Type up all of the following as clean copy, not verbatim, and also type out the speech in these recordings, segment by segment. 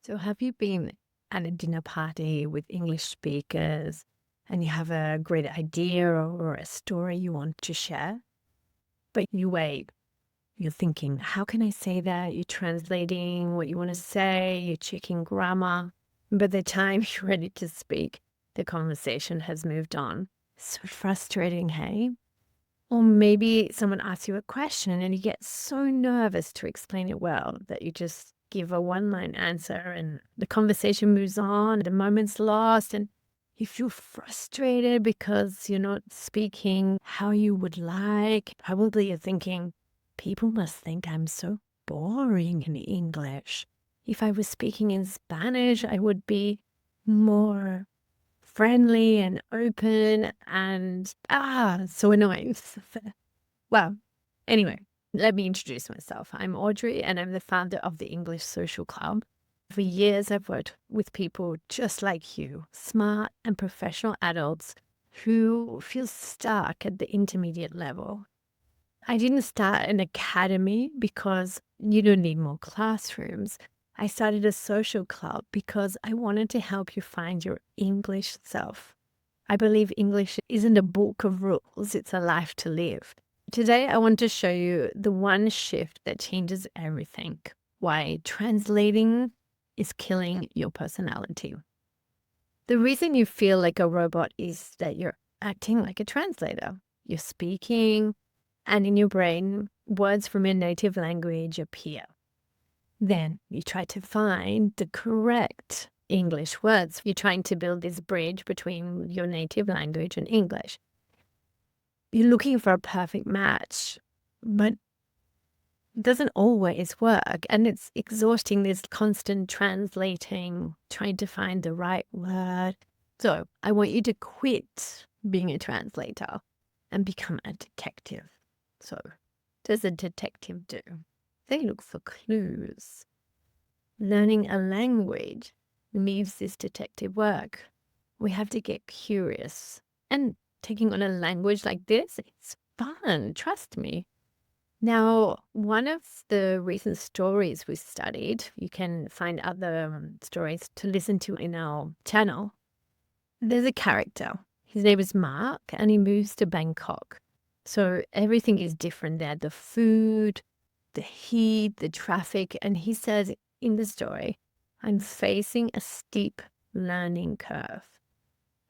So, have you been at a dinner party with English speakers and you have a great idea or a story you want to share? But you wait, you're thinking, how can I say that? You're translating what you want to say, you're checking grammar. By the time you're ready to speak, the conversation has moved on. So frustrating, hey? Or maybe someone asks you a question and you get so nervous to explain it well that you just give a one-line answer and the conversation moves on, the moment's lost, and you feel frustrated because you're not speaking how you would like. Probably you're thinking, people must think I'm so boring in English. If I was speaking in Spanish, I would be more friendly and open and so annoying. Well, anyway, let me introduce myself. I'm Audrey and I'm the founder of the English Social Club. For years, I've worked with people just like you, smart and professional adults who feel stuck at the intermediate level. I didn't start an academy because you don't need more classrooms. I started a social club because I wanted to help you find your English self. I believe English isn't a book of rules, it's a life to live. Today, I want to show you the one shift that changes everything, why translating is killing your personality. The reason you feel like a robot is that you're acting like a translator. You're speaking, and in your brain, words from your native language appear. Then you try to find the correct English words. You're trying to build this bridge between your native language and English. You're looking for a perfect match, but it doesn't always work. And it's exhausting, this constant translating, trying to find the right word. So I want you to quit being a translator and become a detective. So, what does a detective do? They look for clues. Learning a language leaves this detective work. We have to get curious. And taking on a language like this, it's fun, trust me. Now, one of the recent stories we studied, you can find other stories to listen to in our channel. There's a character. His name is Marc, and he moves to Bangkok. So everything is different there. The food, the heat, the traffic. And he says in the story, I'm facing a steep learning curve.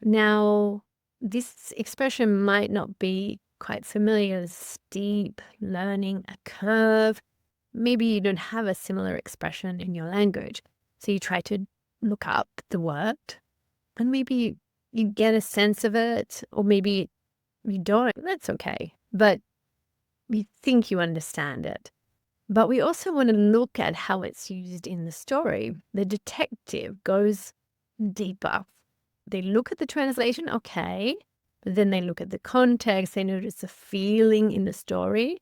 Now, this expression might not be quite familiar, steep learning, a curve. Maybe you don't have a similar expression in your language. So you try to look up the word and maybe you get a sense of it, or maybe you don't. That's okay. But we think you understand it. But we also want to look at how it's used in the story. The detective goes deeper. They look at the translation, okay, but then they look at the context, they notice the feeling in the story,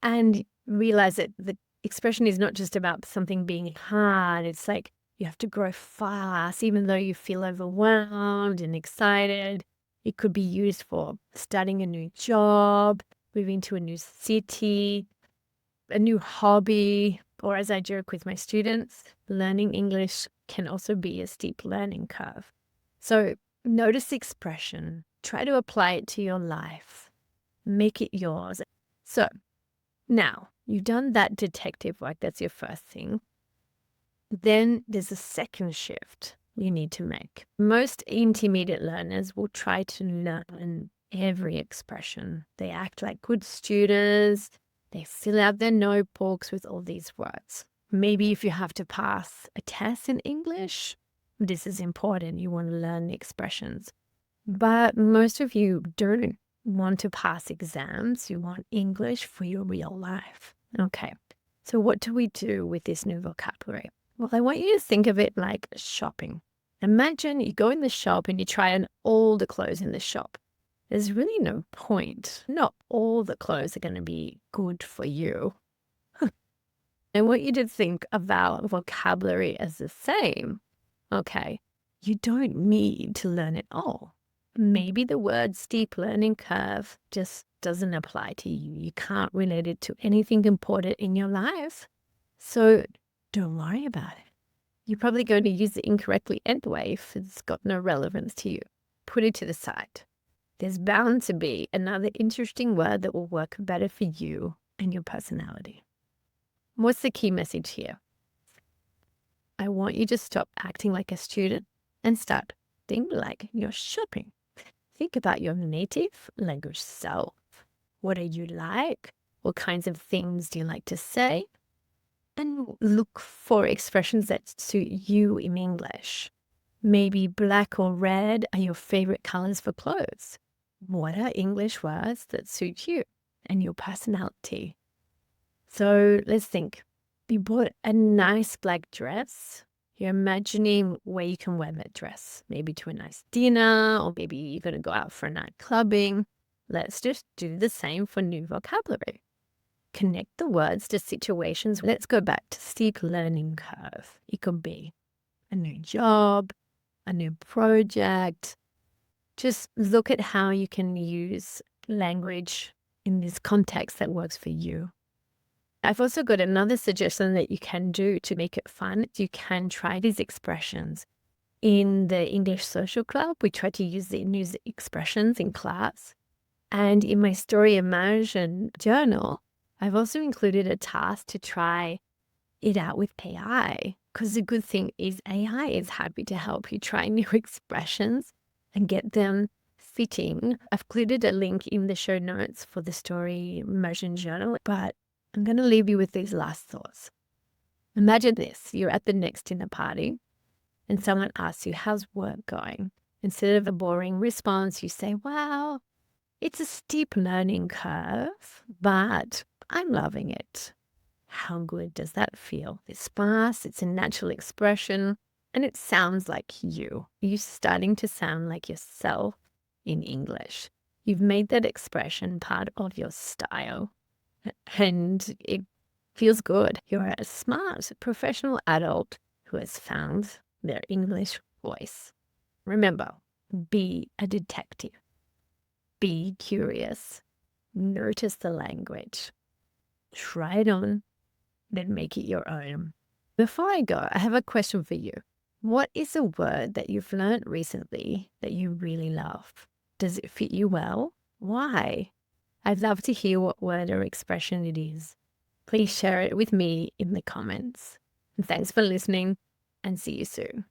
and realize that the expression is not just about something being hard. It's like you have to grow fast, even though you feel overwhelmed and excited. It could be used for starting a new job, moving to a new city, a new hobby, or as I joke with my students, learning English can also be a steep learning curve. So notice the expression, try to apply it to your life, make it yours. So now you've done that detective work, that's your first thing. Then there's a second shift you need to make. Most intermediate learners will try to learn every expression. They act like good students. They fill out their notebooks with all these words. Maybe if you have to pass a test in English, this is important. You want to learn the expressions. But most of you don't want to pass exams. You want English for your real life. Okay, so what do we do with this new vocabulary? Well, I want you to think of it like shopping. Imagine you go in the shop and you try on all the clothes in the shop. There's really no point. Not all the clothes are going to be good for you. I want you to think about vocabulary as the same. Okay, you don't need to learn it all. Maybe the word steep learning curve just doesn't apply to you. You can't relate it to anything important in your life. So don't worry about it. You're probably going to use it incorrectly anyway if it's got no relevance to you. Put it to the side. There's bound to be another interesting word that will work better for you and your personality. What's the key message here? I want you to stop acting like a student and start thinking like you're shopping. Think about your native language self. What are you like? What kinds of things do you like to say? And look for expressions that suit you in English. Maybe black or red are your favorite colors for clothes. What are English words that suit you and your personality? So let's think. You bought a nice black dress. You're imagining where you can wear that dress, maybe to a nice dinner, or maybe you're going to go out for a night clubbing. Let's just do the same for new vocabulary. Connect the words to situations. Let's go back to steep learning curve. It could be a new job, a new project. Just look at how you can use language in this context that works for you. I've also got another suggestion that you can do to make it fun. You can try these expressions. In the English Social Club, we try to use the new expressions in class. And in my Story Immersion journal, I've also included a task to try it out with AI. Because the good thing is AI is happy to help you try new expressions and get them fitting. I've included a link in the show notes for the Story Immersion journal, but I'm going to leave you with these last thoughts. Imagine this. You're at the next dinner party and someone asks you, how's work going? Instead of a boring response, you say, wow, it's a steep learning curve, but I'm loving it. How good does that feel? It's fast, it's a natural expression, and it sounds like you. You're starting to sound like yourself in English. You've made that expression part of your style. And it feels good. You're a smart professional adult who has found their English voice. Remember, be a detective. Be curious. Notice the language. Try it on, then make it your own. Before I go, I have a question for you. What is a word that you've learned recently that you really love? Does it fit you well? Why? I'd love to hear what word or expression it is. Please share it with me in the comments. And thanks for listening, and see you soon.